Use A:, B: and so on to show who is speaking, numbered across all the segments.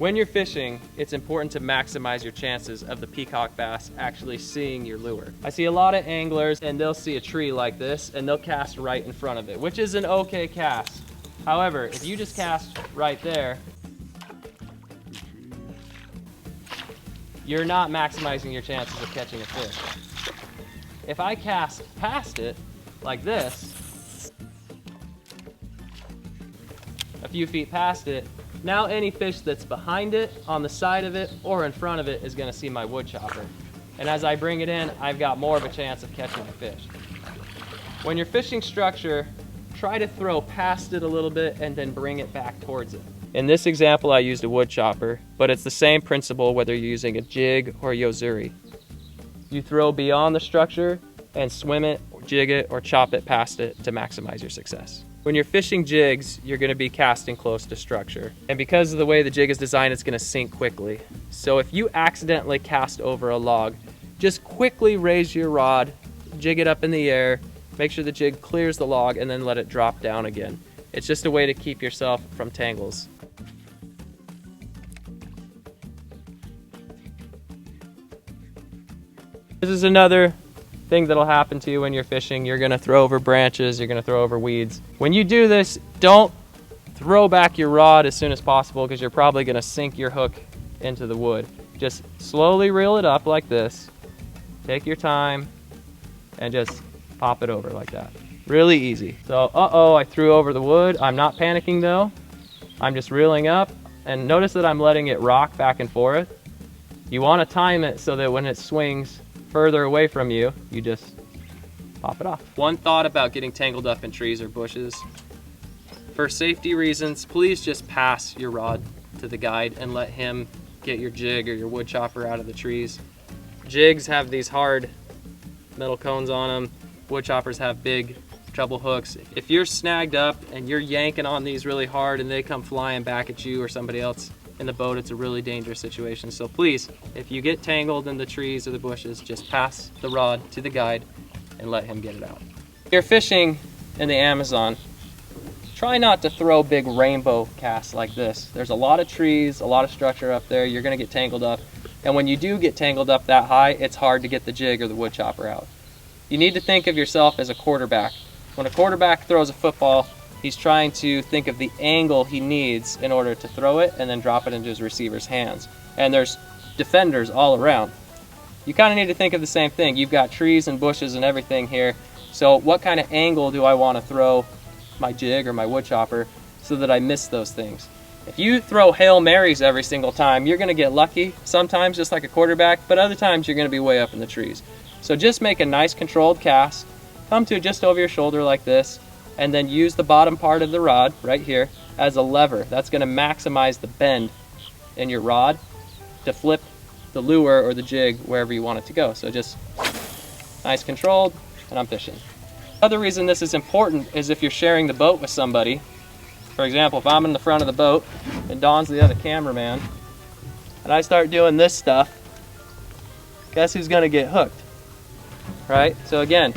A: When you're fishing, it's important to maximize your chances of the peacock bass actually seeing your lure. I see a lot of anglers and they'll see a tree like this and they'll cast right in front of it, which is an okay cast. However, if you just cast right there, you're not maximizing your chances of catching a fish. If I cast past it like this, a few feet past it, now any fish that's behind it, on the side of it, or in front of it is gonna see my wood chopper. And as I bring it in, I've got more of a chance of catching a fish. When you're fishing structure, try to throw past it a little bit and then bring it back towards it. In this example, I used a wood chopper, but it's the same principle whether you're using a jig or a yozuri. You throw beyond the structure and swim it, or jig it, or chop it past it to maximize your success. When you're fishing jigs, you're gonna be casting close to structure. And because of the way the jig is designed, it's gonna sink quickly. So if you accidentally cast over a log, just quickly raise your rod, jig it up in the air, make sure the jig clears the log, and then let it drop down again. It's just a way to keep yourself from tangles. This is another thing that'll happen to you when you're fishing. You're gonna throw over branches, you're gonna throw over weeds. When you do this, don't throw back your rod as soon as possible because you're probably gonna sink your hook into the wood. Just slowly reel it up like this. Take your time and just pop it over like that. Really easy. So, I threw over the wood. I'm not panicking though. I'm just reeling up, and notice that I'm letting it rock back and forth. You wanna time it so that when it swings further away from you, you just pop it off. One thought about getting tangled up in trees or bushes. For safety reasons, please just pass your rod to the guide and let him get your jig or your wood chopper out of the trees. Jigs have these hard metal cones on them. Wood choppers have big treble hooks. If you're snagged up and you're yanking on these really hard and they come flying back at you or somebody else in the boat, it's a really dangerous situation. So please, if you get tangled in the trees or the bushes, just pass the rod to the guide and let him get it out. If you're fishing in the Amazon, try not to throw big rainbow casts like this. There's a lot of trees, a lot of structure up there. You're gonna get tangled up. And when you do get tangled up that high, it's hard to get the jig or the wood chopper out. You need to think of yourself as a quarterback. When a quarterback throws a football, he's trying to think of the angle he needs in order to throw it and then drop it into his receiver's hands. And there's defenders all around. You kind of need to think of the same thing. You've got trees and bushes and everything here. So what kind of angle do I want to throw my jig or my wood chopper so that I miss those things? If you throw Hail Marys every single time, you're going to get lucky, sometimes just like a quarterback, but other times you're going to be way up in the trees. So just make a nice controlled cast, come to just over your shoulder like this, and then use the bottom part of the rod right here as a lever. That's going to maximize the bend in your rod to flip the lure or the jig wherever you want it to go. So just nice controlled, and I'm fishing. Another reason this is important is if you're sharing the boat with somebody. For example, if I'm in the front of the boat and Don's the other cameraman, and I start doing this stuff, guess who's going to get hooked? Right? So again,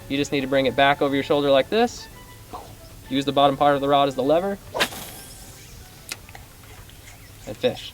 A: you just need to bring it back over your shoulder like this. Use the bottom part of the rod as the lever, and fish.